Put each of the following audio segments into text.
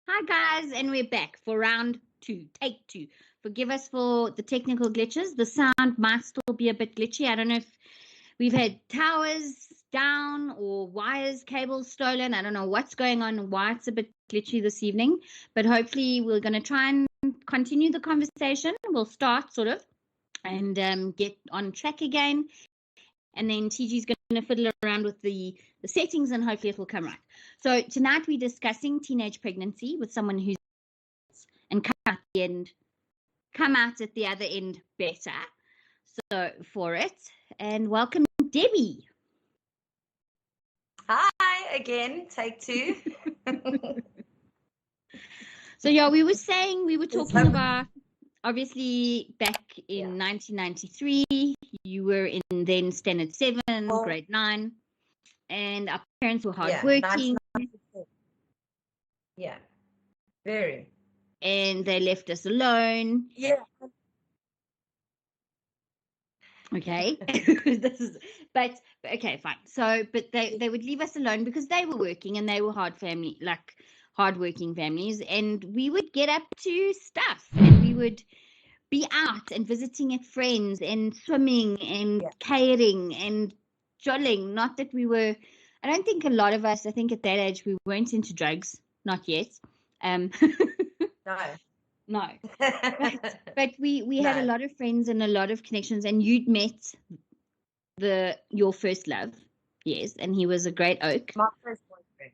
Hi guys, and we're back for round 2, take 2. Forgive us for the technical glitches. The sound might still be a bit glitchy. I don't know if we've had towers down or wires, cables stolen. I don't know what's going on, why it's a bit glitchy this evening, but hopefully we're going to try and continue the conversation. We'll start sort of and get on track again. And then TG's going to fiddle around with the settings and hopefully it will come right. So tonight we're discussing teenage pregnancy with someone who's and come out at the other end better. So for it, and welcome Debbie. Hi again, take 2. So yeah, we were talking about obviously back in 1993, you were in then standard 7, grade 9, and our parents were hardworking. Yeah, very. And they left us alone. Yeah. Okay. But okay, fine. So, but they would leave us alone because they were working and they were hardworking families, and we would get up to stuff and we would be out and visiting at friends and swimming and catering and jolling. Not that we were, I don't think a lot of us, I think at that age we weren't into drugs, not yet. No. But we had a lot of friends and a lot of connections, and you'd met your first love. Yes, and he was a great oak. My first boyfriend.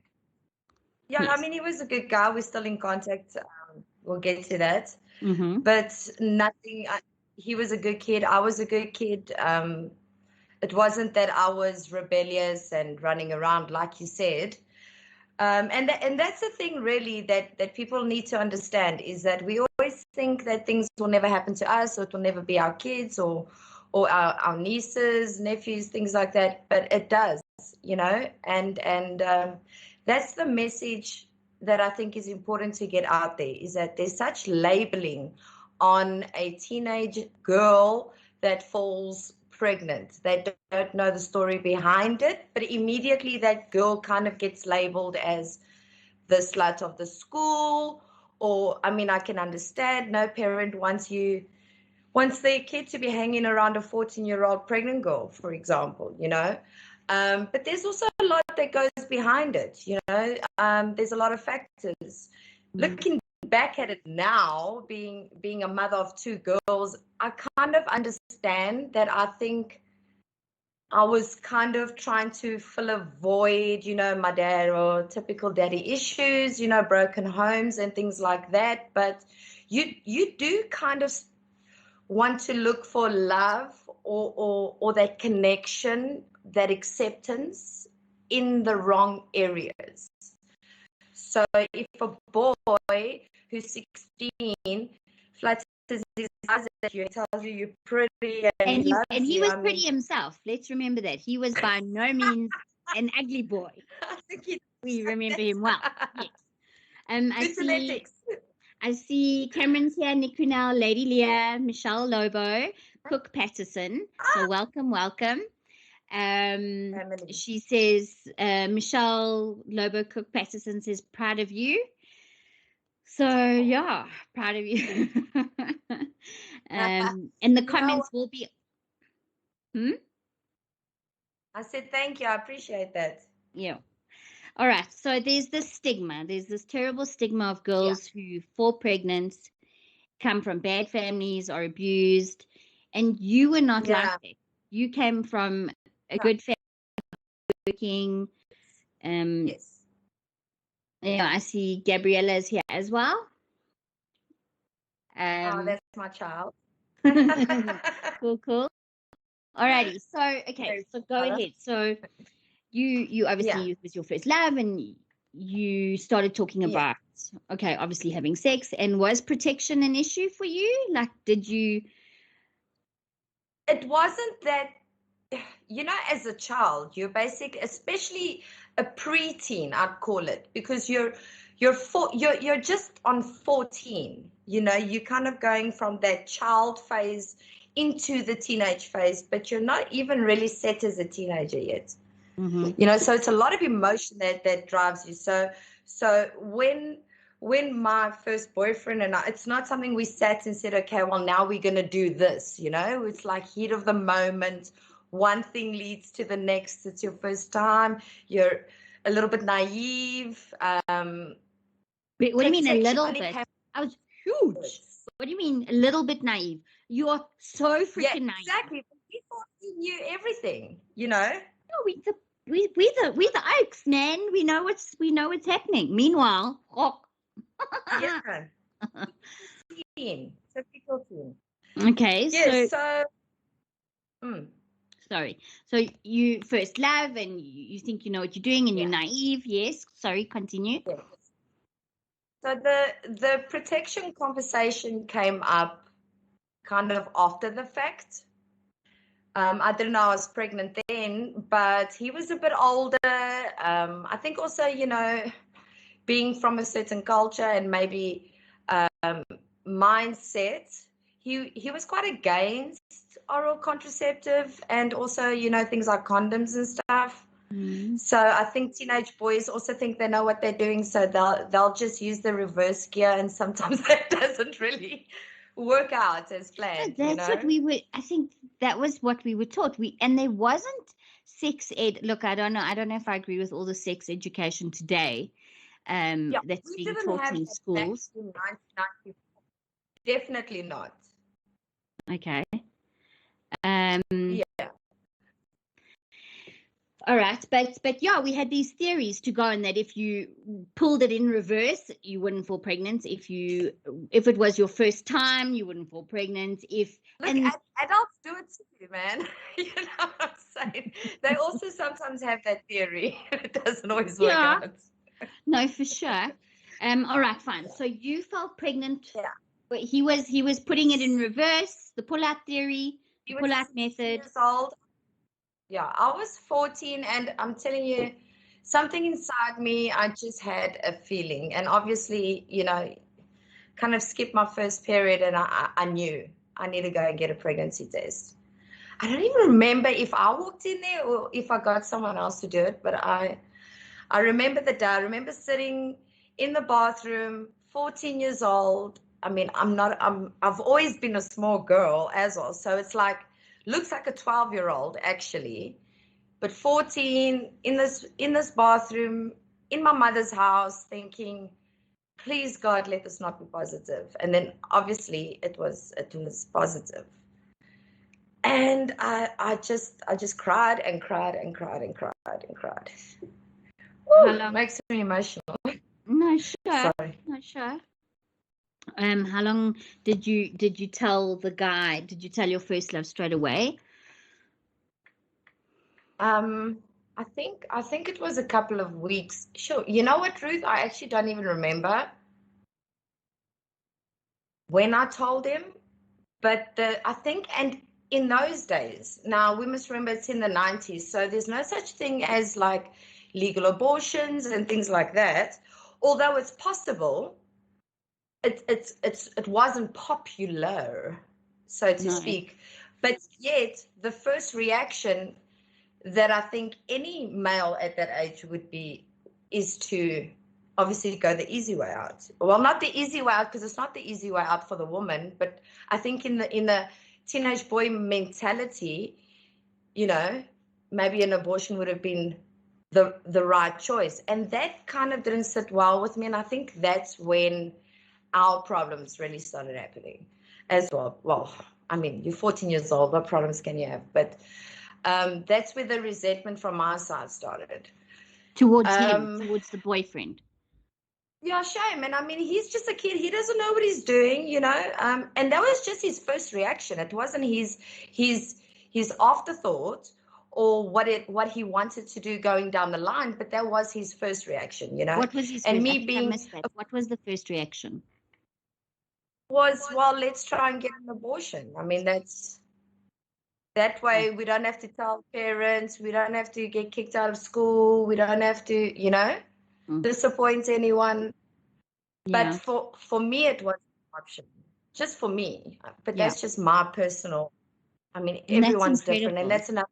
Yeah, yes. I mean, he was a good guy. We're still in contact. We'll get to that. Mm-hmm. But nothing, he was a good kid. I was a good kid. It wasn't that I was rebellious and running around, like you said. And that's the thing really that people need to understand, is that we always think that things will never happen to us, or it will never be our kids or our nieces, nephews, things like that. But it does, and that's the message that I think is important to get out there, is that there's such labeling on a teenage girl that falls pregnant. They don't know the story behind it, but immediately that girl kind of gets labeled as the slut of the school. Or, I mean, I can understand no parent wants their kid to be hanging around a 14-year-old pregnant girl, for example, but there's also a lot that goes behind it. There's a lot of factors. Mm-hmm. Looking back at it now, being a mother of 2 girls, I kind of understand that. I think I was kind of trying to fill a void, my dad, or typical daddy issues, broken homes and things like that. But you do kind of want to look for love or that connection, that acceptance in the wrong areas. So if a boy who's 16 flatters his eyes at you and tells you you're pretty and he was pretty himself. Let's remember that. He was by no means an ugly boy. We remember him well. Yes. I see Cameron's here, Nick Quinnell, Lady Leah, Michelle Lobo, Cook Patterson. So welcome. She says, Michelle Lobo Cook Patterson says, proud of you. So yeah, proud of you. And the comments will be. I said thank you. I appreciate that. Yeah. All right. So there's this stigma. There's this terrible stigma of girls who fall pregnant, come from bad families, are abused, and you were not like that. You came from a good family, working. Yes. Yeah, I see Gabriella's here as well. That's my child. Cool. Alrighty. So okay, so go ahead. So you obviously it was your first love, and you started talking about obviously having sex. And was protection an issue for you? Like, did you? It wasn't that, as a child, you're especially a preteen, I'd call it, because you're just on 14. You're kind of going from that child phase into the teenage phase, but you're not even really set as a teenager yet. Mm-hmm. So it's a lot of emotion that drives you. So when when my first boyfriend and I, it's not something we sat and said, okay, well, now we're going to do this, you know, it's like heat of the moment. One thing leads to the next. It's your first time. You're a little bit naive. Wait, what do you mean a Protection little only bit? came I was huge. afterwards. What do you mean a little bit naive? You are so Yeah, freaking naive. exactly. We thought we knew everything, you know? No, we the oaks, man. We know what's happening. Meanwhile, Yeah. Teen. Typical teen. okay, Yes, so mm, sorry. So you first love and you think you know what you're doing and yeah. you're naive. Yes. Sorry, continue. Yes. So the protection conversation came up kind of after the fact. I didn't know I was pregnant then, but he was a bit older. I think also, you know, being from a certain culture and maybe mindset, he was quite against oral contraceptive and also, you know, things like condoms and stuff. So I think teenage boys also think they know what they're doing, so they'll just use the reverse gear, and sometimes that doesn't really work out as planned, you That's what know? we were. I think that was what we were taught. And there wasn't sex ed. Look, I don't know. I don't know if I agree with all the sex education today. Yeah, That's we being didn't taught have in that back schools. in 1994. Definitely not. Okay. Um. Yeah. All right, but yeah, we had these theories to go on that if you pulled it in reverse, you wouldn't fall pregnant. If it was your first time, you wouldn't fall pregnant. Look, adults do it too, man. You know what I'm saying? They also sometimes have that theory. It doesn't always work yeah, out. no, for sure. All right, fine. So you felt pregnant. Yeah. But he was putting it in reverse, the pull-out theory, the He was pull-out 16 method. years old. Yeah, I was 14, and I'm telling you, something inside me, I just had a feeling. And obviously, you know, kind of skipped my first period, and I knew I need to go and get a pregnancy test. I don't even remember if I walked in there or if I got someone else to do it, but I remember the day. I remember sitting in the bathroom, 14 years old. I mean, I've always been a small girl as well. So it's like, looks like a 12-year-old actually, but 14 in this bathroom in my mother's house thinking, please God, let this not be positive. And then obviously it was positive. And I just cried and cried and cried and cried and cried. How Woo, long? makes me emotional. No, sure. Sorry. No, sure. How long did you tell the guy? Did you tell your first love straight away? I think it was a couple of weeks. Sure. You know what, Ruth? I actually don't even remember when I told him, but I think, and in those days, now we must remember it's in the 90s, so there's no such thing as like legal abortions and things like that. Although it's possible, it wasn't popular, so to No. speak. But yet, the first reaction that I think any male at that age would be is to obviously go the easy way out. Well, not the easy way out, because it's not the easy way out for the woman, but I think in the teenage boy mentality, you know, maybe an abortion would have been the right choice. And that kind of didn't sit well with me. And I think that's when our problems really started happening as well. Well, I mean, you're 14 years old, what problems can you have? But that's where the resentment from my side started. Towards him, towards the boyfriend. Yeah, shame. And I mean, he's just a kid. He doesn't know what he's doing, you know. And that was just his first reaction. It wasn't his afterthought or what he wanted to do going down the line, but that was his first reaction, you know. What was his And first? I me think I being missed that. What was the first reaction? was, well, let's try and get an abortion. I mean, that way we don't have to tell parents, we don't have to get kicked out of school, we don't have to, you know, disappoint anyone. Yeah. But for me, it was an option, just for me. But Yeah. that's just my personal. I mean, And that's everyone's different, and incredible. that's enough.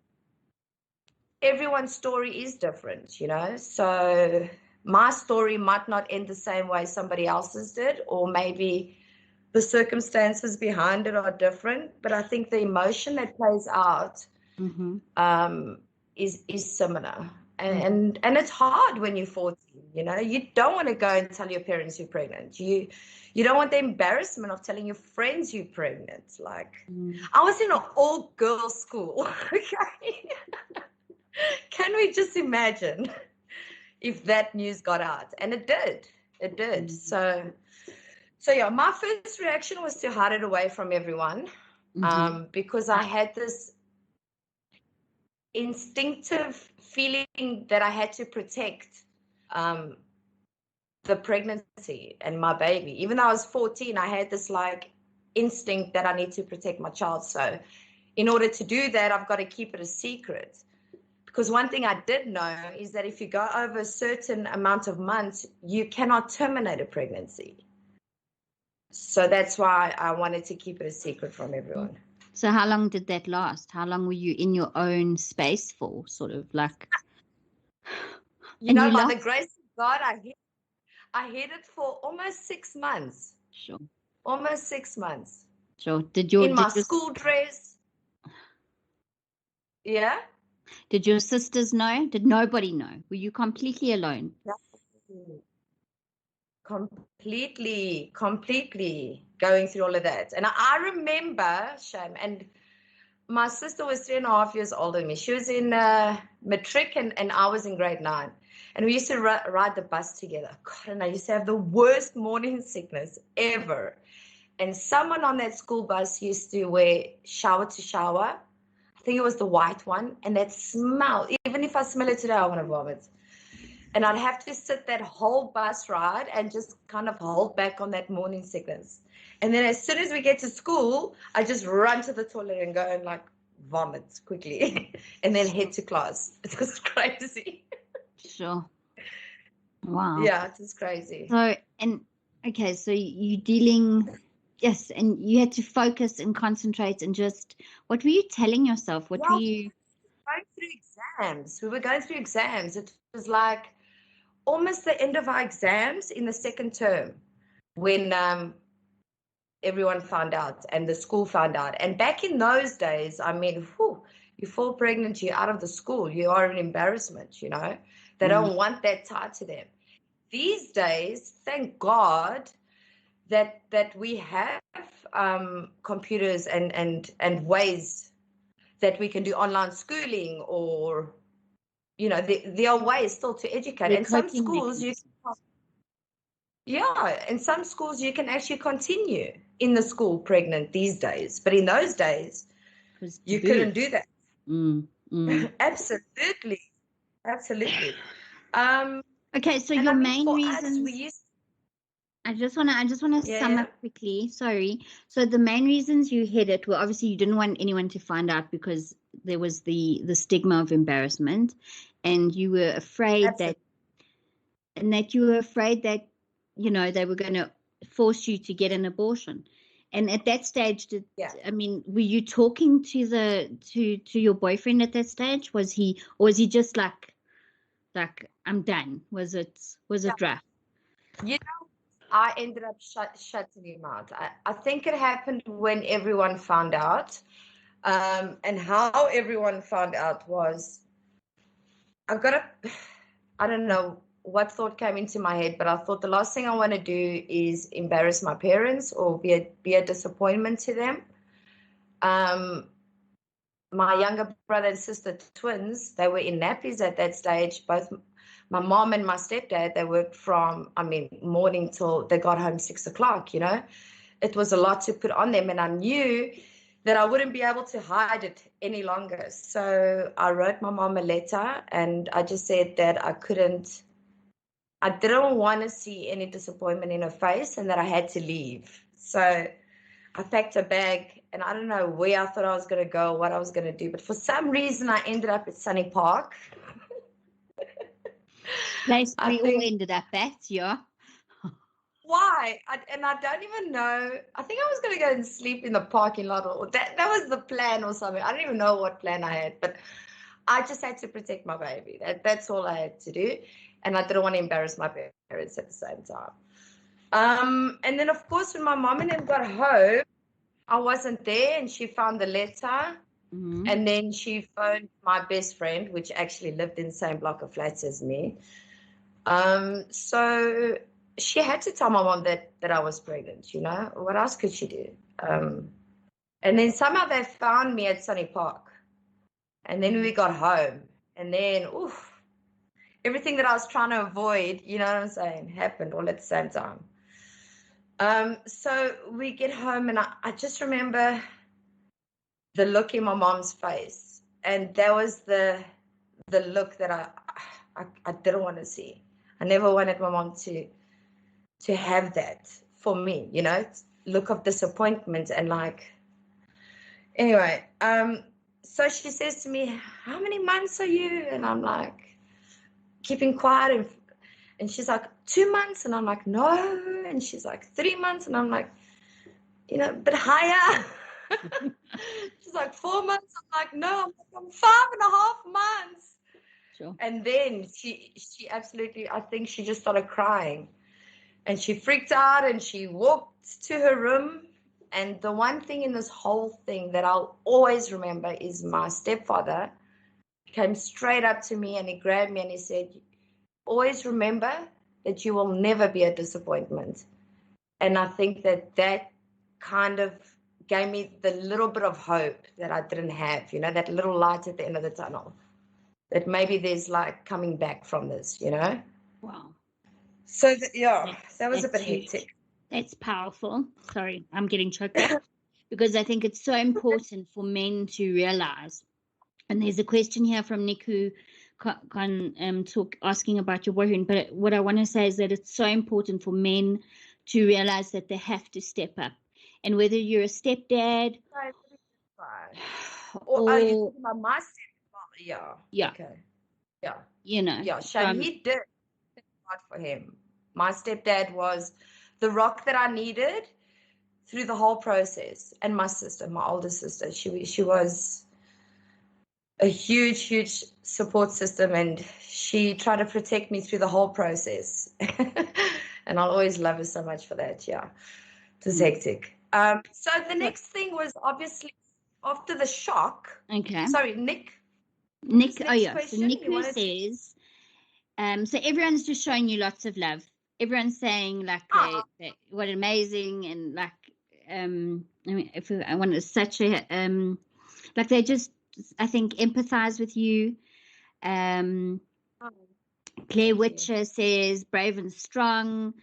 Everyone's story is different, you know. So my story might not end the same way somebody else's did, or maybe the circumstances behind it are different, but I think the emotion that plays out is similar. And it's hard when you're 14, you know. You don't want to go and tell your parents you're pregnant. You don't want the embarrassment of telling your friends you're pregnant. Like, I was in an all-girls school. Okay. Can we just imagine if that news got out? And it did. So yeah, my first reaction was to hide it away from everyone, because I had this instinctive feeling that I had to protect the pregnancy and my baby. Even though I was 14, I had this like instinct that I need to protect my child. So in order to do that, I've got to keep it a secret. Because one thing I did know is that if you go over a certain amount of months, you cannot terminate a pregnancy. So that's why I wanted to keep it a secret from everyone. So how long did that last? How long were you in your own space for, sort of like? You know, by the grace of God, I hid it for almost 6 months. Sure. Almost 6 months. Sure. In my school dress. Yeah. Did your sisters know? Did nobody know? Were you completely alone? Completely going through all of that. And I remember, Sham, and my sister was 3.5 years older than me. She was in matric and I was in grade 9. And we used to ride the bus together. God, and I used to have the worst morning sickness ever. And someone on that school bus used to wear shower to shower. I think it was the white one. And that smell, even if I smell it today, I want to vomit. And I'd have to sit that whole bus ride and just kind of hold back on that morning sickness. And then as soon as we get to school, I just run to the toilet and go and like vomit quickly and then head to class. It was crazy. Sure. Wow. Yeah, it was crazy. So, okay, so you dealing, yes, and you had to focus and concentrate and just, what were you telling yourself? What were you? Going through exams. We were going through exams. It was like almost the end of our exams in the second term when everyone found out and the school found out. And back in those days, I mean, you fall pregnant, you're out of the school, you are an embarrassment, you know. They don't want that tied to them. These days, thank God that we have computers and ways that we can do online schooling, or, you know, there are ways still to educate. And some schools in some schools you can actually continue in the school pregnant these days. But in those days, you couldn't do that. Absolutely. Okay, so your main reasons. I just want to sum up quickly. Sorry. So the main reasons you hid it were obviously you didn't want anyone to find out because there was the stigma of embarrassment, and you were afraid that you know they were going to force you to get an abortion. And at that stage, I mean, were you talking to your boyfriend at that stage? Was he just like I'm done? Was it rough? You know, I ended up shutting him out. I think it happened when everyone found out. And how everyone found out was, I don't know what thought came into my head, but I thought the last thing I want to do is embarrass my parents or be a disappointment to them. My younger brother and sister, twins, they were in nappies at that stage. Both my mom and my stepdad, they worked from, morning till they got home 6 o'clock, you know. It was a lot to put on them, and I knew that I wouldn't be able to hide it any longer. So I wrote my mom a letter, and I just said that I didn't want to see any disappointment in her face, and that I had to leave. So I packed a bag, and I don't know where I thought I was going to go, what I was going to do, but for some reason I ended up at Sunny Park. Place we all ended up at, yeah. Why? I don't even know. I think I was going to go and sleep in the parking lot, or that was the plan or something. I don't even know what plan I had, but I just had to protect my baby. That's all I had to do. and I didn't want to embarrass my parents at the same time. And then, of course, when my mom and them got home, I wasn't there, and she found the letter. And then she phoned my best friend, which actually lived in the same block of flats as me. So she had to tell my mom that I was pregnant, you know. What else could she do? And then somehow they found me at Sunny Park. And then we got home. And then, oof, everything that I was trying to avoid, you know what I'm saying, happened all at the same time. So we get home, and I just remember the look in my mom's face. And that was the look that I didn't want to see. I never wanted my mom to have that for me, you know, look of disappointment and like, anyway, so she says to me, how many months are you? And I'm like, keeping quiet, and she's like, 2 months, and I'm like, no, and she's like, 3 months, and I'm like, you know, a bit higher. She's like, 4 months, I'm like, no, I'm 5.5 months. Sure. And then she absolutely, I think she just started crying, and she freaked out, and she walked to her room. And the one thing in this whole thing that I'll always remember is my stepfather came straight up to me, and he grabbed me and he said, always remember that you will never be a disappointment. And I think that kind of gave me the little bit of hope that I didn't have, you know, that little light at the end of the tunnel, that maybe there's like coming back from this, you know. Wow. So that was a bit hectic. That's powerful. Sorry, I'm getting choked up because I think it's so important for men to realize. And there's a question here from Nick who can talk, asking about your boyfriend. But what I want to say is that it's so important for men to realize that they have to step up. And whether you're a stepdad or are you talking about my stepfather? Yeah. Okay. Yeah. You know. Yeah, Shane, he did hard for him. My stepdad was the rock that I needed through the whole process. And my sister, my older sister, she was a huge support system, and she tried to protect me through the whole process. And I'll always love her so much for that. Yeah, it was hectic. So the next thing was obviously after the shock. Okay. Sorry, Nick. Oh yeah. So Nick who says, so everyone's just showing you lots of love. Everyone's saying like what amazing, and like I mean, if I want to such a like they just, I think, empathize with you. Claire Witcher says brave and strong.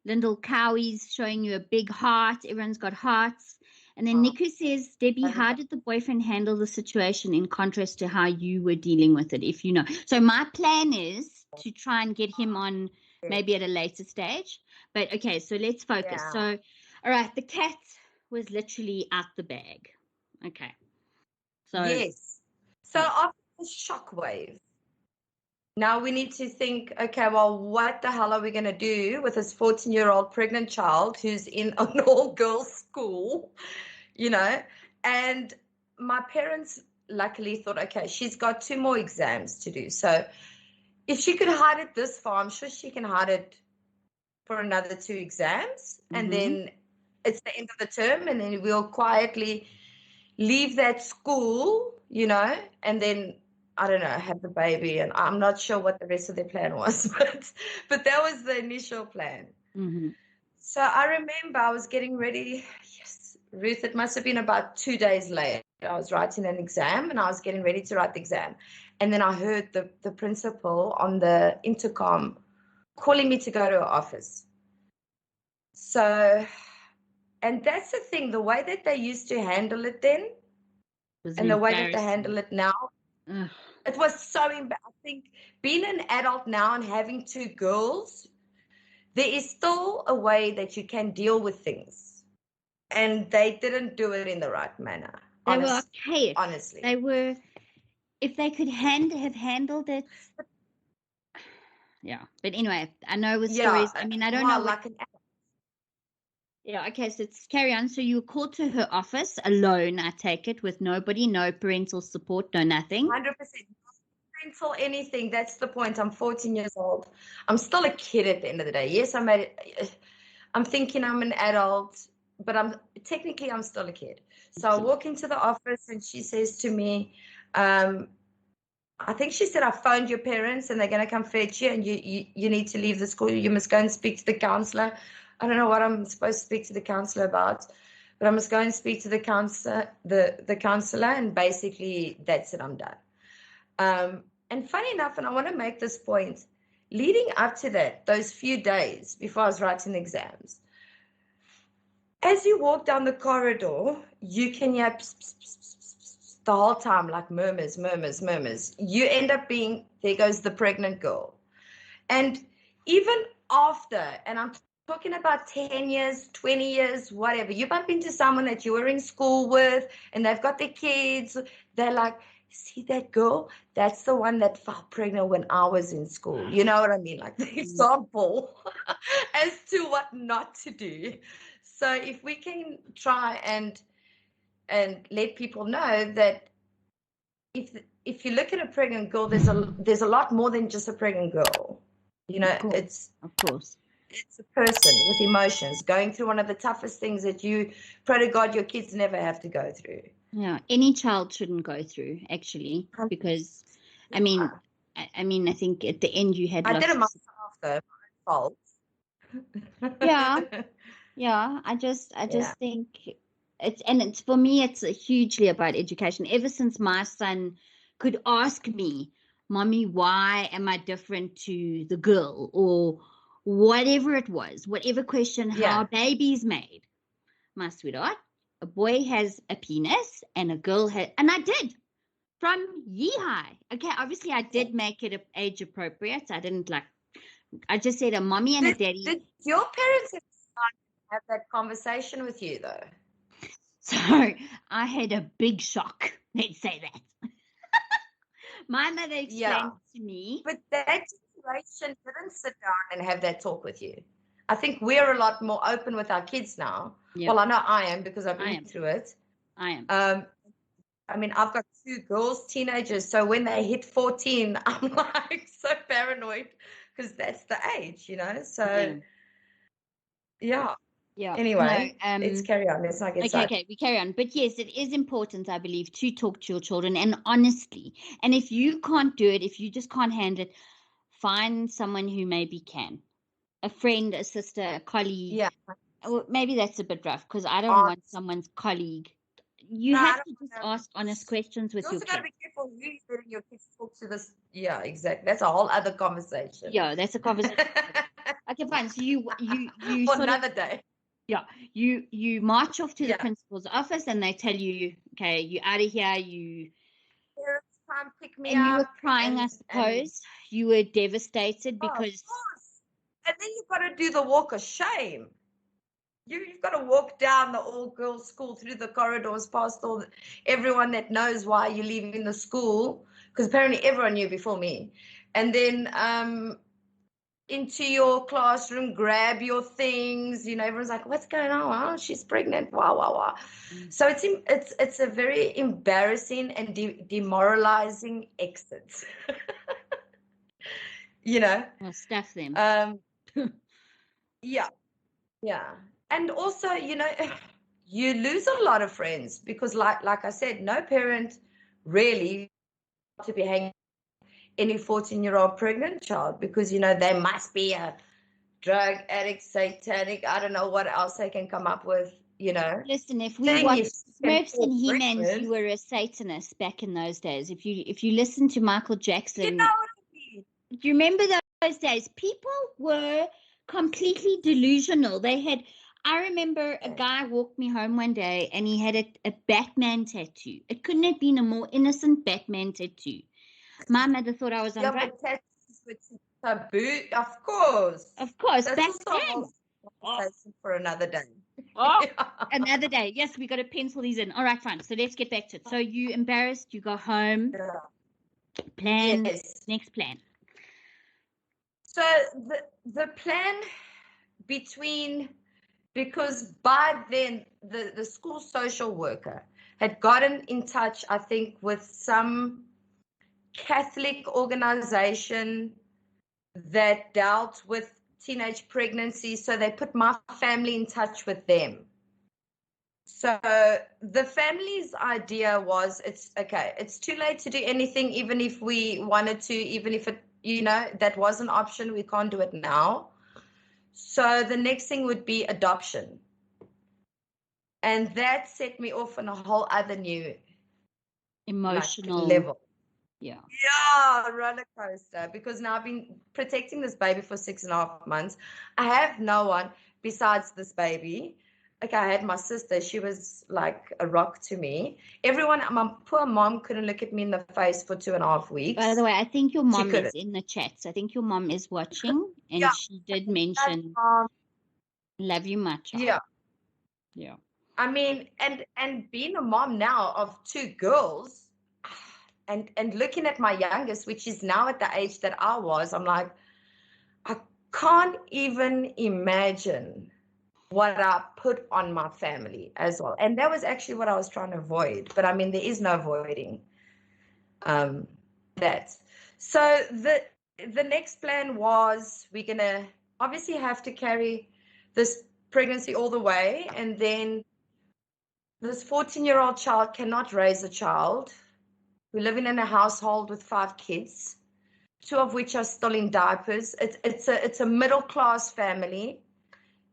Lyndall Cowie's showing you a big heart. Everyone's got hearts. And then Niku says, Debbie, how did the boyfriend handle the situation in contrast to how you were dealing with it, if you know? So my plan is to try and get him on maybe at a later stage. But okay, so let's focus. So, all right, the cat was literally out the bag. Okay. So yes. So after the shockwave, now we need to think, okay, well, what the hell are we going to do with this 14-year-old pregnant child who's in an all-girls school, you know? And my parents luckily thought, okay, she's got 2 more exams to do. So if she could hide it this far, I'm sure she can hide it for another 2 exams. And then it's the end of the term, and then we'll quietly leave that school, you know, and then I don't know, have the baby. And I'm not sure what the rest of their plan was, but that was the initial plan. So I remember I was getting ready. Yes, Ruth, it must have been about 2 days later. I was writing an exam, and I was getting ready to write the exam. And then I heard the principal on the intercom calling me to go to her office. So, and that's the thing, the way that they used to handle it then and the way that they handle it now, it was so embarrassing. I think being an adult now and having 2 girls, there is still a way that you can deal with things. And they didn't do it in the right manner. They were archaic. Honestly. They were, if they could have handled it. Yeah. But anyway, I know with stories. I mean, I don't know. Yeah, okay, so it's carry on. So you were called to her office alone, I take it, with nobody, no parental support, no nothing. 100%. mental anything. That's the point. I'm 14 years old. I'm still a kid at the end of the day. Yes, I'm thinking I'm an adult, but I'm still a kid. So I walk into the office and she says to me, I think she said, I phoned your parents and they're going to come fetch you and you need to leave the school. You must go and speak to the counselor. I don't know what I'm supposed to speak to the counselor about, but I must go and speak to the counselor, and basically that's it, I'm done. And funny enough, and I want to make this point, leading up to that, those few days before I was writing the exams, as you walk down the corridor, you can hear pss, pss, pss, pss, pss, the whole time, like murmurs, murmurs, murmurs. You end up being, there goes the pregnant girl. And even after, and I'm talking about 10 years, 20 years, whatever, you bump into someone that you were in school with and they've got their kids, they're like, see that girl? That's the one that fell pregnant when I was in school. You know what I mean? Like the example as to what not to do. So if we can try and let people know that if you look at a pregnant girl, there's a lot more than just a pregnant girl. You know, of course. It's a person with emotions going through one of the toughest things that you pray to God your kids never have to go through. Yeah, any child shouldn't go through, actually, because I mean, I think at the end you had. I did it myself though, my fault. Yeah. I just think it's for me. It's hugely about education. Ever since my son could ask me, "Mommy, why am I different to the girl?" or whatever it was, whatever question, how a baby's made, my sweetheart. A boy has a penis and a girl has, and I did from yee-high. Okay, obviously I did make it age appropriate. I just said a mommy and a daddy. Did your parents have that conversation with you though? So I had a big shock. Let's say that. My mother explained to me. But that generation didn't sit down and have that talk with you. I think we're a lot more open with our kids now. Yep. Well, I know I am because I've been through it. I am. I mean, I've got 2 girls, teenagers. So when they hit 14, I'm like so paranoid because that's the age, you know. So, yeah. Anyway, let's carry on. Let's not get okay, we carry on. But yes, it is important, I believe, to talk to your children and honestly. And if you can't do it, if you just can't handle it, find someone who maybe can. A friend, a sister, a colleague. Yeah. Well, maybe that's a bit rough because I don't want someone's colleague. You have to just ask honest questions with your kids. You also got to be careful who you're letting your kids talk to this. Yeah, exactly. That's a whole other conversation. Yeah, that's a conversation. Okay, fine. So you for another day. Yeah, you march off to the principal's office and they tell you, okay, you're out of here. You come pick me up. And you were crying, I suppose. You were devastated because. And then you've got to do the walk of shame. You've got to walk down the all-girls school through the corridors past everyone that knows why you're leaving the school, because apparently everyone knew before me. And then into your classroom, grab your things. You know, everyone's like, "What's going on? Oh, she's pregnant." Wow, wow, wow. So it's a very embarrassing and demoralizing exit. You know. Well, stuff them. Yeah. And also, you know, you lose a lot of friends because like I said, no parent really to be hanging any 14-year-old pregnant child because, you know, they must be a drug addict, satanic, I don't know what else they can come up with, you know. Listen, if we watched Smurfs and He-Mans, you were a Satanist back in those days. If you listen to Michael Jackson, you know what I mean? Do you remember those days? People were completely delusional. I remember a guy walked me home one day and he had a Batman tattoo. It couldn't have been a more innocent Batman tattoo. My mother thought I was on drugs. Yeah, but tattoos were taboo, of course. Of course, that's also for another day. Oh, another day. Yes, we got to pencil these in. All right, fine. So let's get back to it. So you embarrassed, you go home. Yeah. Plan. Yes. Next plan. So the plan because by then the school social worker had gotten in touch, I think, with some Catholic organization that dealt with teenage pregnancy. So they put my family in touch with them. So the family's idea was, it's okay, it's too late to do anything, even if we wanted to, even if it, that was an option, we can't do it now. So the next thing would be adoption. And that set me off on a whole other new Emotional level. Yeah, roller coaster, because now I've been protecting this baby for 6.5 months. I have no one besides this baby. Okay, I had my sister. She was like a rock to me. Everyone, my poor mom couldn't look at me in the face for 2.5 weeks. by the way, I think your mom is in the chat. So I think your mom is watching, and she did mention, love you much. Yeah. I mean, and being a mom now of 2 girls, and looking at my youngest, which is now at the age that I was, I'm like, I can't even imagine what I put on my family as well. And that was actually what I was trying to avoid. But I mean, there is no avoiding that. So the next plan was, we're going to obviously have to carry this pregnancy all the way. And then this 14-year-old child cannot raise a child. We're living in a household with 5 kids, 2 of which are still in diapers. It's a middle-class family,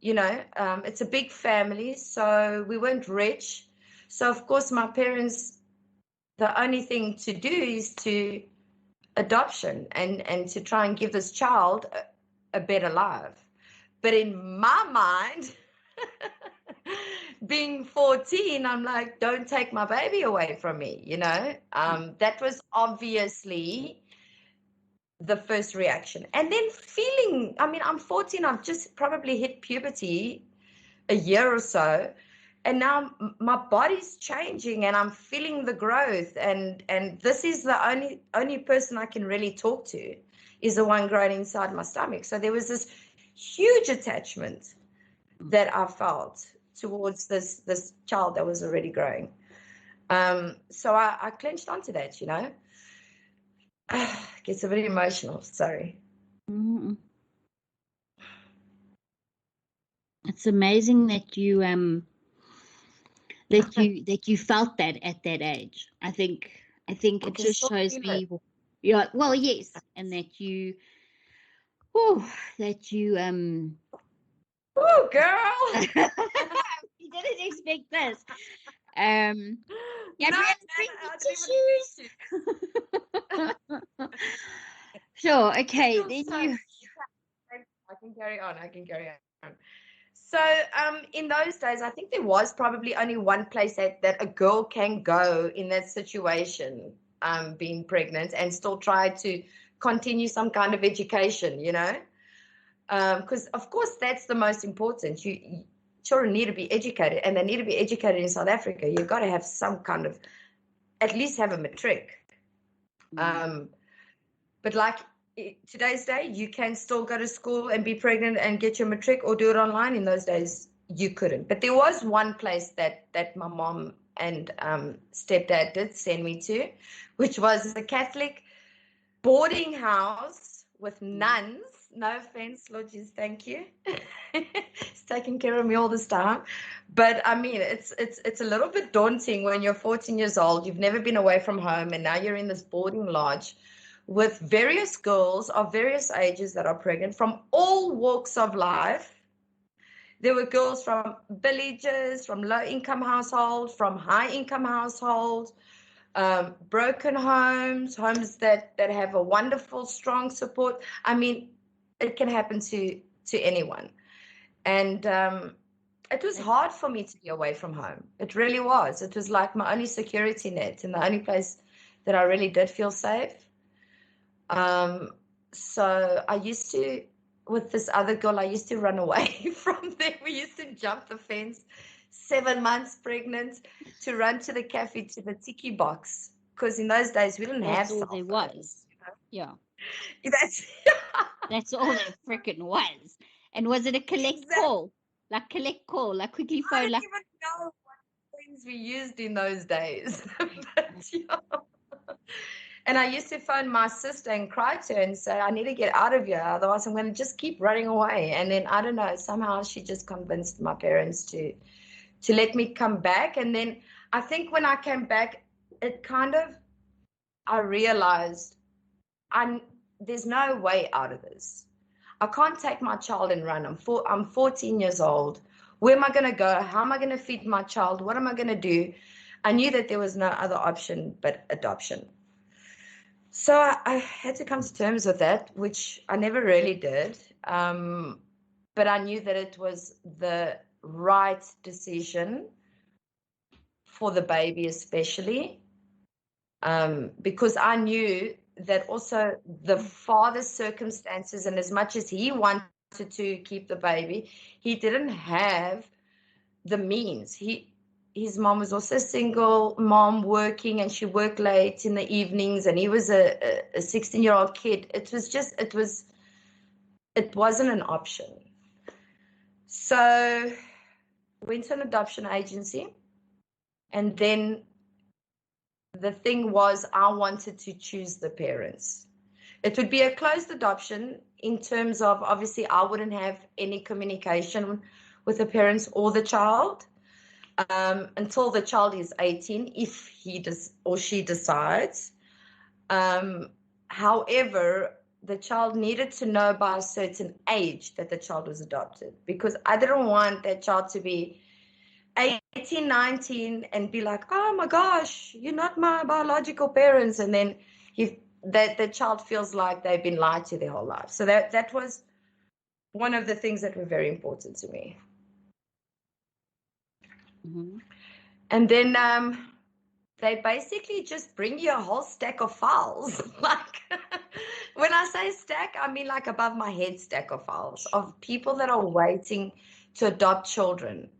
it's a big family, so we weren't rich. So, of course, my parents, the only thing to do is to adoption and to try and give this child a better life. But in my mind, being 14, I'm like, don't take my baby away from me, that was obviously the first reaction. And then feeling, I mean, I'm 14, I've just probably hit puberty a year or so, and now my body's changing and I'm feeling the growth, and this is the only person I can really talk to is the one growing inside my stomach. So there was this huge attachment that I felt towards this child that was already growing. So I clenched onto that, Gets a bit emotional, sorry. Mm-hmm. It's amazing that you that you felt that at that age. I think it just shows me, well, yes, and that you oh, girl. You didn't expect this. Yeah, tissues. Sure, okay. Then I can carry on. So in those days, I think there was probably only one place that a girl can go in that situation, being pregnant, and still try to continue some kind of education, because of course that's the most important. Children need to be educated, and they need to be educated in South Africa. You've got to have some kind of, at least have a matric. But like today's day, you can still go to school and be pregnant and get your matric, or do it online. In those days, you couldn't. But there was one place that my mom and stepdad did send me to, which was a Catholic boarding house with nuns. No offense, Lord Jesus, thank you. It's taking care of me all this time. But I mean, it's a little bit daunting when you're 14 years old, you've never been away from home, and now you're in this boarding lodge with various girls of various ages that are pregnant from all walks of life. There were girls from villages, from low-income households, from high-income households, broken homes that have a wonderful, strong support. I mean, it can happen to anyone. And it was hard for me to be away from home. It really was. It was like my only security net and the only place that I really did feel safe. So I used to, with this other girl, I used to run away from there. We used to jump the fence, 7 months pregnant, to run to the cafe, to the tiki box, because in those days we didn't have cell phones. Was. Yeah. That's all there freaking was. And was it a collect call? Like collect call, like quickly phone? I don't even know what things we used in those days. But, yeah. And I used to phone my sister and cry to her and say, I need to get out of here, otherwise I'm going to just keep running away. And then, I don't know, somehow she just convinced my parents to let me come back. And then I think when I came back, it kind of, I realized there's no way out of this. I can't take my child and run. I'm 14 years old. Where am I going to go? How am I going to feed my child? What am I going to do? I knew that there was no other option but adoption. So I had to come to terms with that, which I never really did. But I knew that it was the right decision for the baby, especially, because I knew that also the father's circumstances, and as much as he wanted to keep the baby, he didn't have the means. His mom was also a single mom working, and she worked late in the evenings, and he was a 16-year-old kid. It wasn't an option. So went to an adoption agency, and then the thing was, I wanted to choose the parents. It would be a closed adoption in terms of, obviously, I wouldn't have any communication with the parents or the child until the child is 18, if he does or she decides. However, the child needed to know by a certain age that the child was adopted, because I didn't want that child to be 18, 19 and be like, oh my gosh, you're not my biological parents. And then the child feels like they've been lied to their whole life. So that was one of the things that were very important to me. Mm-hmm. And then they basically just bring you a whole stack of files. Like, when I say stack, I mean like above my head stack of files of people that are waiting to adopt children.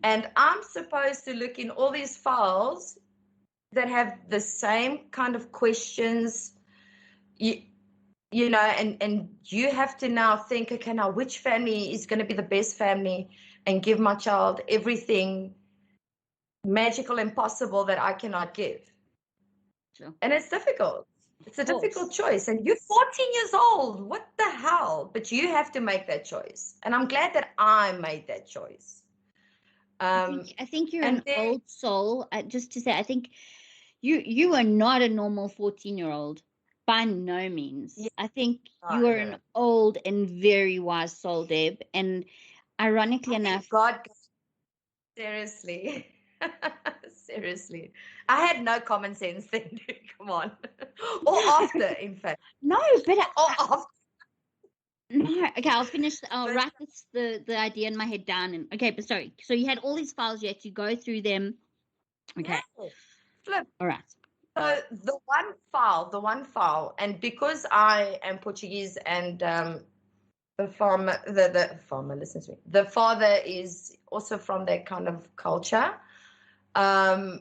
And I'm supposed to look in all these files that have the same kind of questions, you know, and you have to now think, okay, now which family is going to be the best family and give my child everything magical and possible that I cannot give. Sure. And it's difficult. It's a difficult choice. And you're 14 years old. What the hell? But you have to make that choice. And I'm glad that I made that choice. I think you're an old soul. Just to say, I think you are not a normal 14-year-old by no means. Yeah. I think you are an old and very wise soul, Deb. And ironically enough, God, seriously. Seriously. I had no common sense then. Come on. Or after, in fact. No, but or after. No, okay, I'll write the idea in my head down. And okay, but sorry. So you had all these files, you had to go through them. Okay. Yeah. Flip. All right. So the one file, and because I am Portuguese and the farmer listens to me. The father is also from that kind of culture. I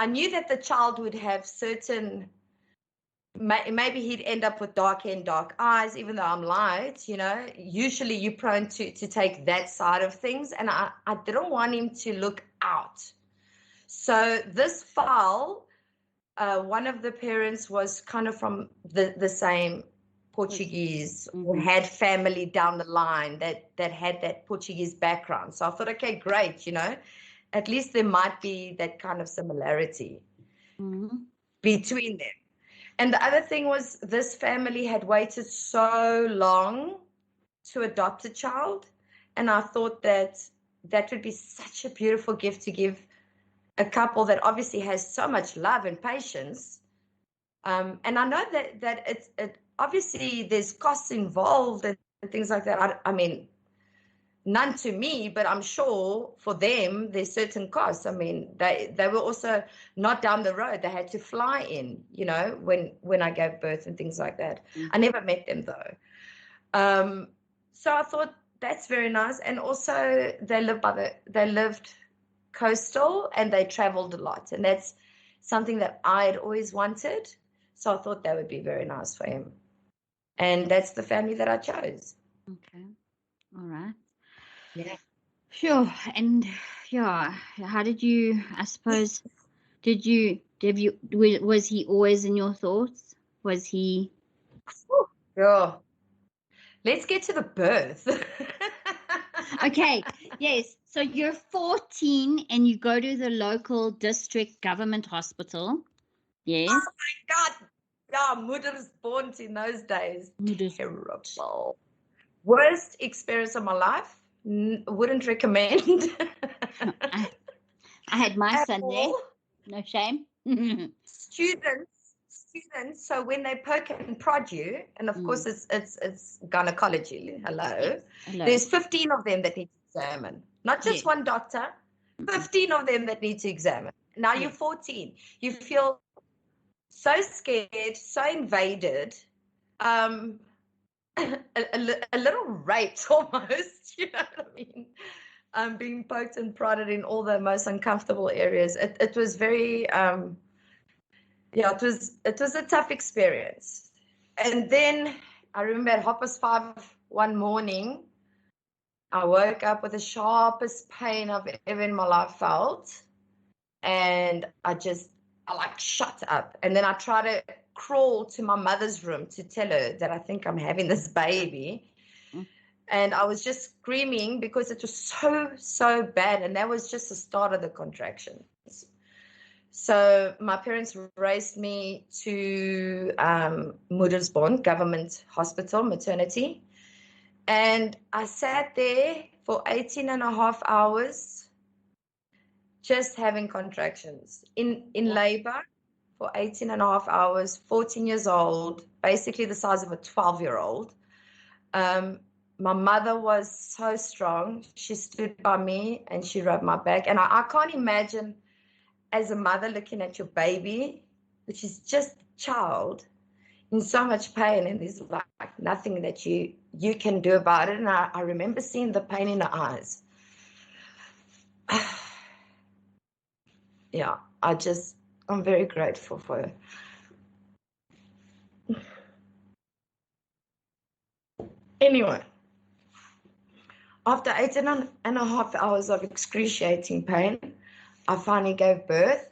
knew that the child would have certain, maybe he'd end up with dark hair and dark eyes, even though I'm light, you know. Usually you're prone to take that side of things, and I didn't want him to look out. So this file, one of the parents was kind of from the same Portuguese, or had family down the line that had that Portuguese background. So I thought, okay, great, you know, at least there might be that kind of similarity between them. And the other thing was, this family had waited so long to adopt a child, and I thought that would be such a beautiful gift to give a couple that obviously has so much love and patience. And I know that it obviously there's costs involved and things like that. I mean, none to me, but I'm sure for them there's certain costs. I mean, they were also not down the road. They had to fly in, you know, when I gave birth and things like that. I never met them though. So I thought that's very nice. And also they lived coastal, and they traveled a lot, and that's something that I had always wanted. So I thought that would be very nice for him. And that's the family that I chose. Okay. All right. Yeah. Sure. And yeah, how did you, I suppose, did you Was he always in your thoughts? Was he? Yeah. Let's get to the birth. Okay, yes. So you're 14 and you go to the local district government hospital. Yes. Oh my God. Yeah, moeders born in those days. Moeders. Terrible. Worst experience of my life. Wouldn't recommend. I, I had my At son there. all. No shame. Students. So when they poke and prod you, and of course it's gynecology. Hello. Yes. Hello. There's 15 of them that need to examine. Not just Yes. one doctor. 15 of them that need to examine. Now you're 14. You feel so scared, so invaded, a little raped almost. You know what I mean? Being poked and prodded in all the most uncomfortable areas. It was very, yeah, it was a tough experience. And then I remember at 5:30 one morning, I woke up with the sharpest pain I've ever in my life felt. And I like shut up. And then I try to crawl to my mother's room to tell her that I think I'm having this baby. And I was just screaming because it was so bad. And that was just the start of the contractions. So my parents raced me to Moedersbond Government Hospital, maternity. And I sat there for 18 and a half hours just having contractions in labor for 18 and a half hours, 14 years old, basically the size of a 12-year-old. My mother was so strong. She stood by me and she rubbed my back. And I can't imagine as a mother looking at your baby, which is just a child, in so much pain, and there's like nothing that you can do about it. And I remember seeing the pain in her eyes. Yeah, I'm very grateful for her. Anyway, after 18 and a half hours of excruciating pain, I finally gave birth.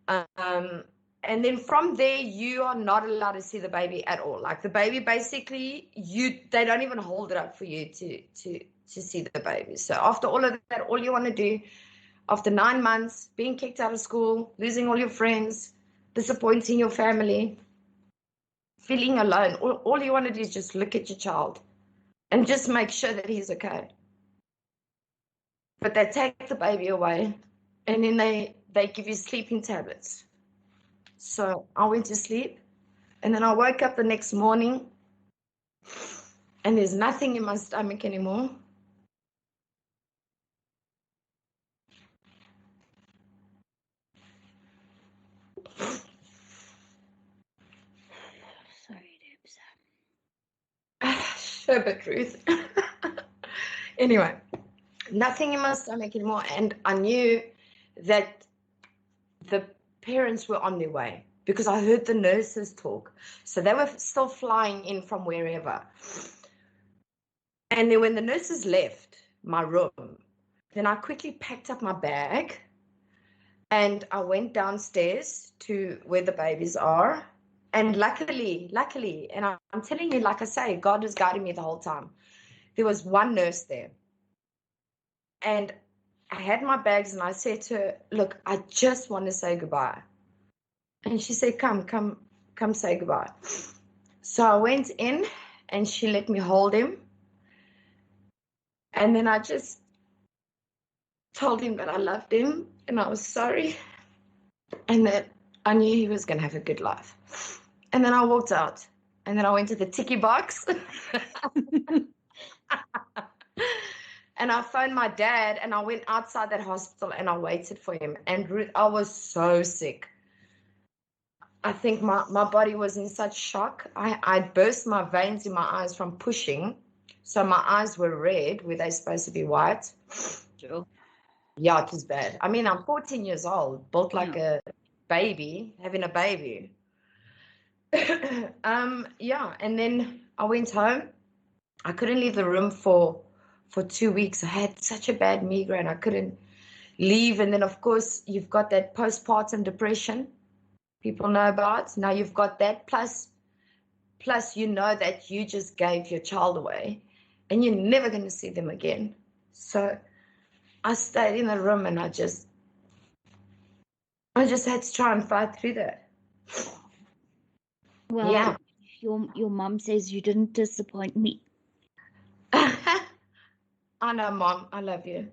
And then from there, you are not allowed to see the baby at all. Like the baby, basically, they don't even hold it up for you to see the baby. So after all of that, all you want to do, after 9 months, being kicked out of school, losing all your friends, disappointing your family, feeling alone, all you want to do is just look at your child and just make sure that he's okay. But they take the baby away, and then they give you sleeping tablets. So I went to sleep, and then I woke up the next morning, and there's nothing in my stomach anymore. Sorry, Debs. Sherbet, Ruth. Anyway, nothing in my stomach anymore, and I knew that the parents were on their way because I heard the nurses talk. So they were still flying in from wherever. And then when the nurses left my room, then I quickly packed up my bag and I went downstairs to where the babies are. And luckily, and I'm telling you, like I say, God was guiding me the whole time. There was one nurse there. And I had my bags and I said to her, look, I just want to say goodbye. And she said, come say goodbye. So I went in and she let me hold him. And then I just told him that I loved him and I was sorry and that I knew he was going to have a good life. And then I walked out and then I went to the tiki box and I phoned my dad and I went outside that hospital and I waited for him. And Ruth, I was so sick. I think my body was in such shock. I burst my veins in my eyes from pushing. So my eyes were red where they're supposed to be white. Sure. Yeah, it was bad. I mean, I'm 14 years old, built like a baby, having a baby. Yeah, and then I went home. I couldn't leave the room for 2 weeks. I had such a bad migraine. I couldn't leave. And then, of course, you've got that postpartum depression people know about. Now you've got that, plus you know that you just gave your child away and you're never going to see them again. So I stayed in the room and I just had to try and fight through that. Well, yeah. your mom says you didn't disappoint me. I know, Mom, I love you.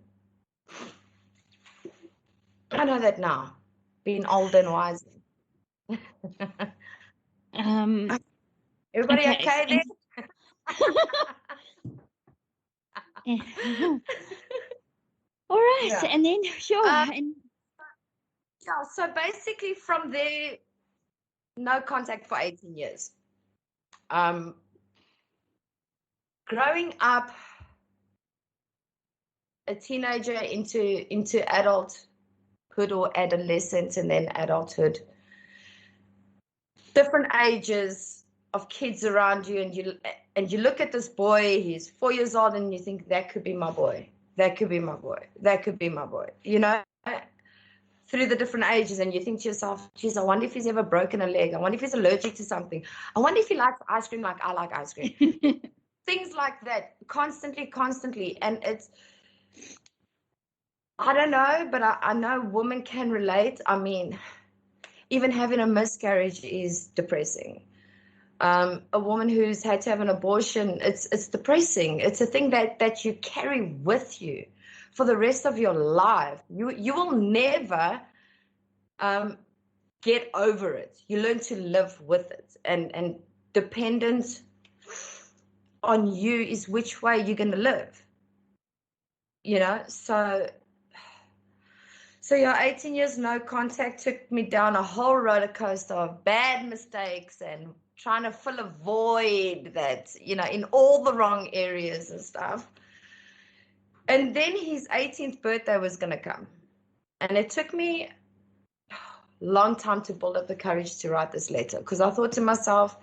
I know that now, being old and wise. Everybody okay there? All right, Yeah. and then sure. Yeah, so basically from there, no contact for 18 years. Growing up, a teenager into adulthood or adolescence, and then adulthood. Different ages of kids around you, and you look at this boy, he's 4 years old, and you think, that could be my boy. That could be my boy. That could be my boy. You know, through the different ages, and you think to yourself, geez, I wonder if he's ever broken a leg. I wonder if he's allergic to something. I wonder if he likes ice cream like I like ice cream. Things like that, constantly. And it's, I don't know, but I know women can relate. I mean, even having a miscarriage is depressing. A woman who's had to have an abortion, it's depressing. It's a thing that you carry with you for the rest of your life. You will never get over it. You learn to live with it, and dependent on you is which way you're going to live. You know, so yeah, 18 years no contact took me down a whole roller coaster of bad mistakes and trying to fill a void that, you know, in all the wrong areas and stuff. And then his 18th birthday was going to come. And it took me a long time to build up the courage to write this letter, because I thought to myself,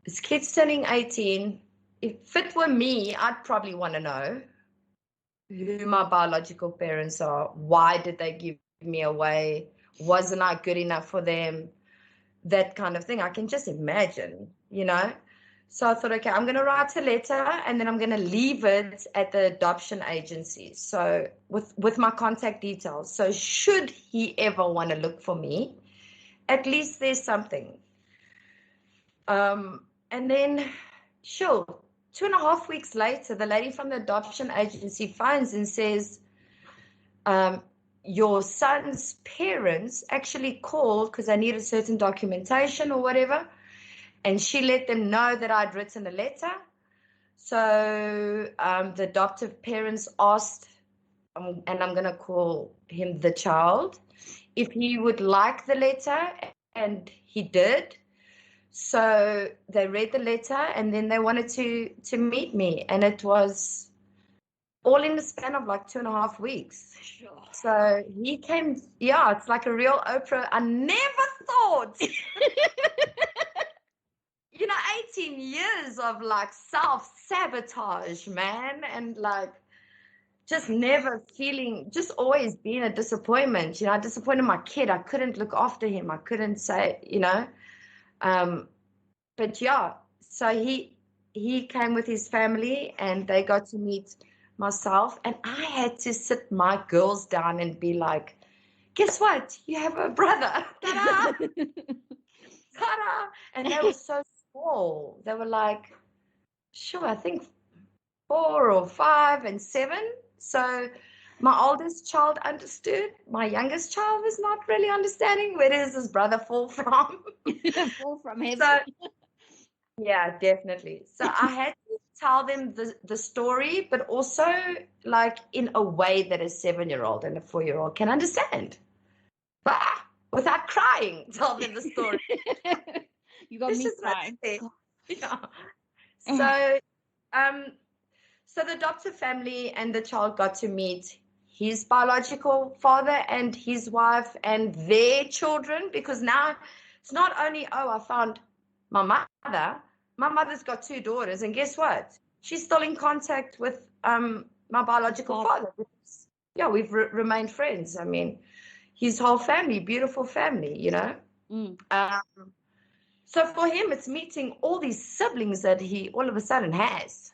this kid's turning 18. If it were me, I'd probably want to know who my biological parents are. Why did they give me away? Wasn't I good enough for them? That kind of thing. I can just imagine, you know. So I thought, okay, I'm going to write a letter and then I'm going to leave it at the adoption agency. So with my contact details. So should he ever want to look for me, at least there's something. And then, sure, 2.5 weeks later, the lady from the adoption agency phones and says, your son's parents actually called because they needed certain documentation or whatever. And she let them know that I'd written a letter. So the adoptive parents asked, and I'm going to call him the child, if he would like the letter, and he did. So they read the letter, and then they wanted to meet me, and it was all in the span of like 2.5 weeks. Sure. So he came, yeah, it's like a real Oprah. I never thought, 18 years of like self-sabotage, man, and like just never feeling, just always being a disappointment. I disappointed my kid. I couldn't look after him. I couldn't say, but yeah, so he came with his family and they got to meet myself, and I had to sit my girls down and be like, guess what? You have a brother. Ta-da! Ta-da! And they were so small. They were like, sure, I think 4 or 5 and 7. So my oldest child understood. My youngest child was not really understanding. Where does this brother fall from? Fall from heaven. So, yeah, definitely. So I had to tell them the story, but also like in a way that a 7-year-old and a 4-year-old can understand. But without crying, tell them the story. You got me crying. Yeah. So, so the adoptive family and the child got to meet his biological father and his wife and their children, because now it's not only, I found my mother. My mother's got 2 daughters, and guess what? She's still in contact with my biological father. yeah, we've remained friends. I mean, his whole family, beautiful family, you know. Mm. So for him, it's meeting all these siblings that he all of a sudden has,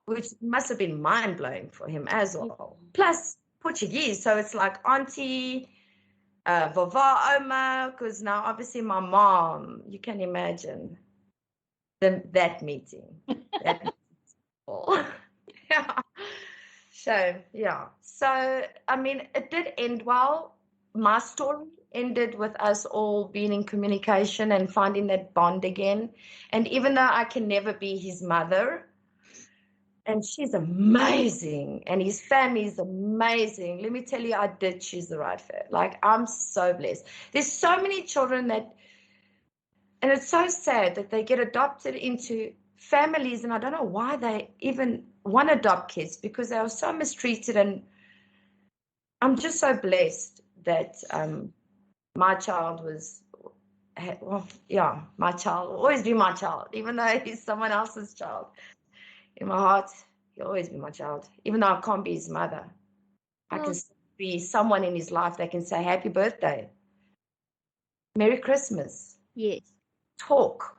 which must have been mind blowing for him as well. Plus Portuguese, so it's like auntie, vovó, oma, because now obviously my mom, you can imagine that meeting. That yeah. So yeah. So I mean, it did end well. My story ended with us all being in communication and finding that bond again. And even though I can never be his mother, and she's amazing, and his family is amazing. Let me tell you, I did choose the right fit. Like, I'm so blessed. There's so many children that, and it's so sad that they get adopted into families, and I don't know why they even want to adopt kids, because they are so mistreated. And I'm just so blessed that my child was, well, yeah, my child will always be my child, even though he's someone else's child. In my heart, he'll always be my child, even though I can't be his mother. I can be someone in his life that can say happy birthday, Merry Christmas, Yes. talk,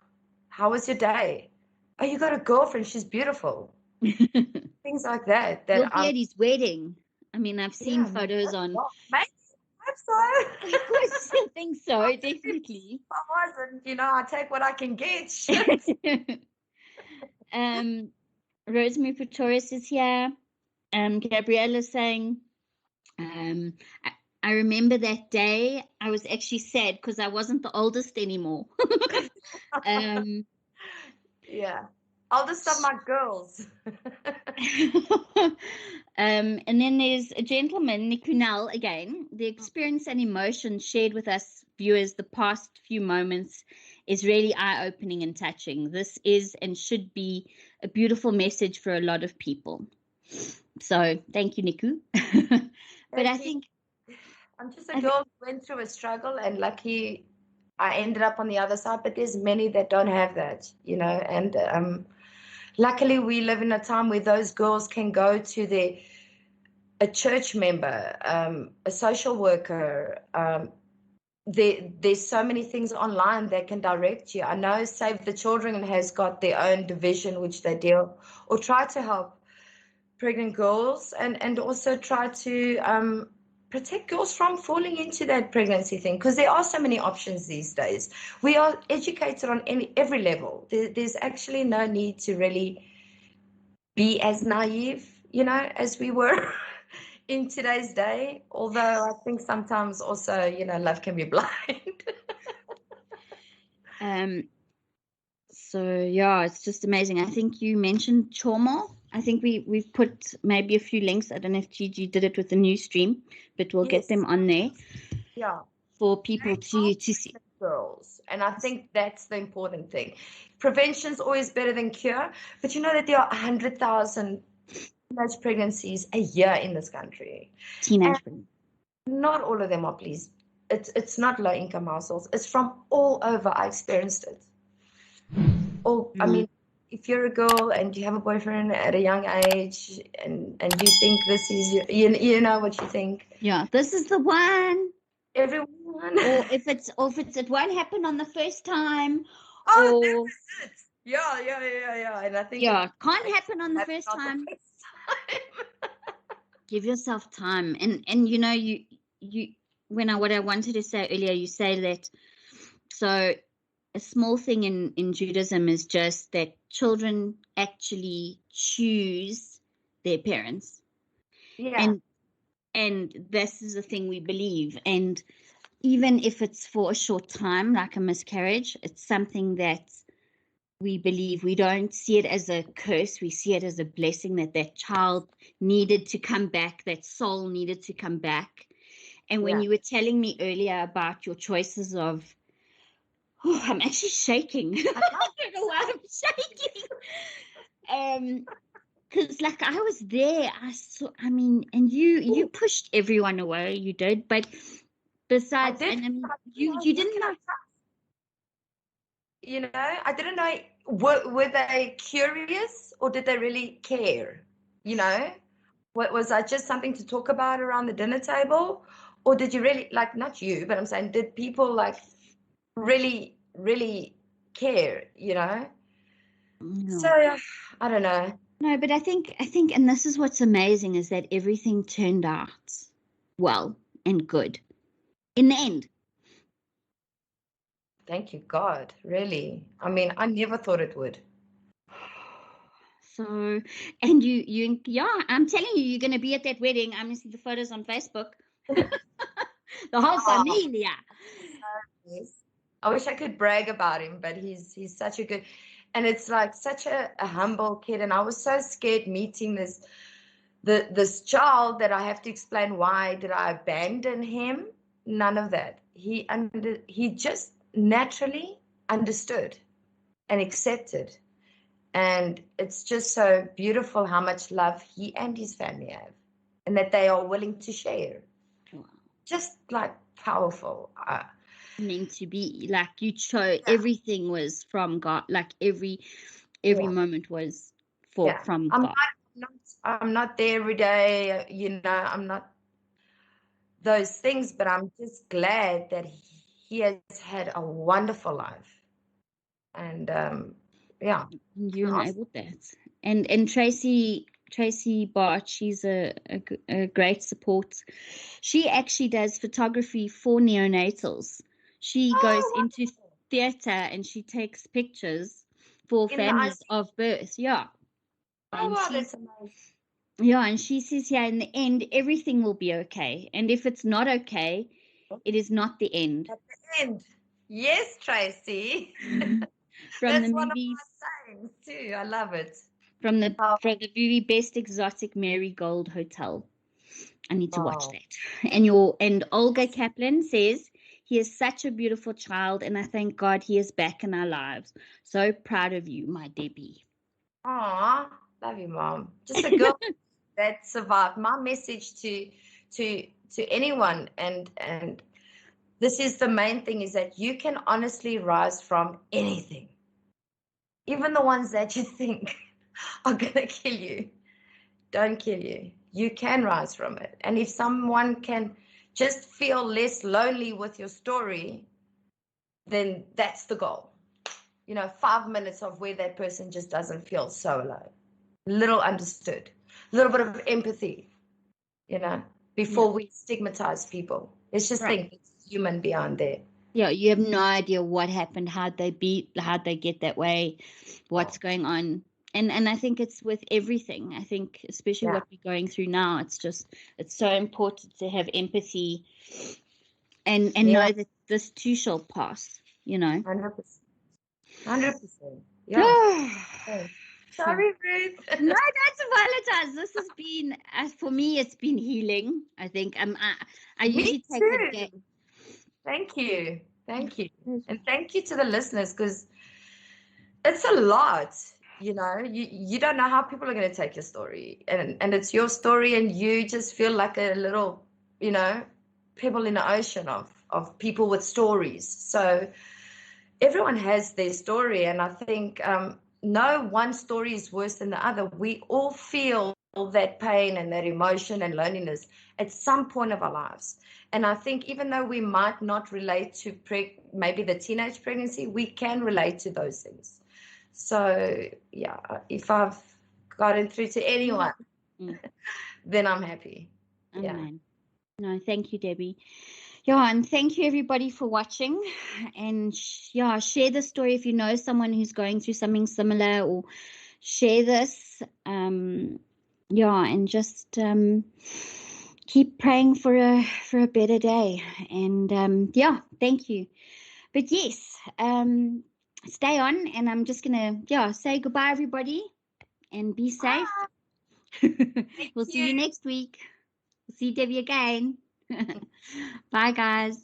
how was your day? Oh, you got a girlfriend, she's beautiful. Things like that. You'll be at his wedding. I mean, I've seen photos on. Maybe, I hope so. Of course, I think so, definitely. If I wasn't, I take what I can get. Rosemary Pretorius is here. Gabriella is saying, I remember that day. I was actually sad because I wasn't the oldest anymore. Yeah. Oldest of my girls. And then there's a gentleman, Nikunal, again. The experience and emotion shared with us viewers the past few moments is really eye-opening and touching. This is and should be a beautiful message for a lot of people. So thank you, Niku. But I think I'm just a girl who went through a struggle, and lucky I ended up on the other side, but there's many that don't have that, and luckily we live in a time where those girls can go to a church member, a social worker. There's so many things online that can direct you. I know Save the Children has got their own division which they deal or try to help pregnant girls, and also try to protect girls from falling into that pregnancy thing, because there are so many options these days. We are educated on every level. There's actually no need to really be as naive, as we were in today's day. Although I think sometimes also, love can be blind. So yeah, it's just amazing. I think you mentioned trauma. I think we've put maybe a few links. I don't know if Gigi did it with the new stream, but we'll get them on there. Yeah. For people to see. Girls, and I think that's the important thing. Prevention is always better than cure, but you know that there are 100,000 teenage pregnancies a year in this country. Teenage pregnancies. Not all of them are, please. It's not low income households. It's from all over. I experienced it. I mean, if you're a girl and you have a boyfriend at a young age, and you think this is you know what you think. Yeah, this is the one. Everyone. Or if it won't happen on the first time. Oh, this is it. Yeah. And I think can't happen on the first time. Give yourself time, and you what I wanted to say earlier, you say that. So a small thing in Judaism is just that children actually choose their parents. Yeah. And this is the thing we believe. And even if it's for a short time, like a miscarriage, it's something that we believe. We don't see it as a curse. We see it as a blessing, that child needed to come back, that soul needed to come back. And when you were telling me earlier about your choices of, I'm actually shaking. I don't know why I'm shaking. Because like I was there, and you pushed everyone away. You did, but besides, you didn't know. I didn't know. Were they curious or did they really care? What was that, just something to talk about around the dinner table? Or did you really, like, not you, but I'm saying, did people like really, really care, you know? No. So I don't know. No, but I think, and this is what's amazing, is that everything turned out well and good in the end. Thank you, God, really. I mean, I never thought it would. So, and yeah, I'm telling you, you're going to be at that wedding. I'm going to see the photos on Facebook. The whole familia. Yes. I wish I could brag about him, but he's such a good, and it's like such a humble kid. And I was so scared meeting this child that I have to explain, why did I abandon him? None of that. He just naturally understood and accepted. And it's just so beautiful how much love he and his family have, and that they are willing to share. Wow. Just like powerful. Meant to be, like, you chose, everything was from God, like every moment was from God. I'm not there every day, you know, I'm not those things, but I'm just glad that he has had a wonderful life. And yeah, You enabled that. And Tracy Bart, she's a great support. She actually does photography for neonatals. She goes into theater and she takes pictures for families of birth. Yeah. Oh, wow, that's amazing. Yeah, and she says, yeah, in the end, everything will be okay. And if it's not okay, it is not the end. At the end. Yes, Tracy. From That's the one movies, of my sayings too. I love it. from the very best exotic Marigold Hotel. I need to watch that. And Olga Kaplan says, he is such a beautiful child, and I thank God he is back in our lives. So proud of you, my Debbie. Aw, love you, Mom. Just a girl that survived. My message to anyone, and this is the main thing, is that you can honestly rise from anything. Even the ones that you think are gonna kill you, don't kill you. You can rise from it. And if someone can just feel less lonely with your story, then that's the goal. You know, 5 minutes of where that person just doesn't feel so alone. Little understood, a little bit of empathy, you know, before we stigmatize people. Let's just think it's human beyond there. Yeah, you have no idea what happened, how'd they get that way, what's going on. And I think it's with everything. I think especially what we're going through now, it's so important to have empathy and know that this too shall pass, you know. 100%. 100%. Yeah. Sorry, Ruth. No, don't apologize. This has been, for me, it's been healing. I think I usually take a day. Thank you. Thank you. And thank you to the listeners, because it's a lot. You know, you don't know how people are going to take your story, and it's your story, and you just feel like a little, you know, pebble in the ocean of people with stories. So everyone has their story, and I think no one story is worse than the other. We all feel that pain and that emotion and loneliness at some point of our lives. And I think even though we might not relate to maybe the teenage pregnancy, we can relate to those things. So yeah, if I've gotten through to anyone, then I'm happy. Amen. No, thank you, Debbie. Yeah, and thank you everybody for watching. And share the story if you know someone who's going through something similar, or share this. And just keep praying for a better day. And thank you. But yes, stay on, and I'm just gonna say goodbye, everybody, and be safe. We'll see you next week. We'll see Debbie again. Bye, guys.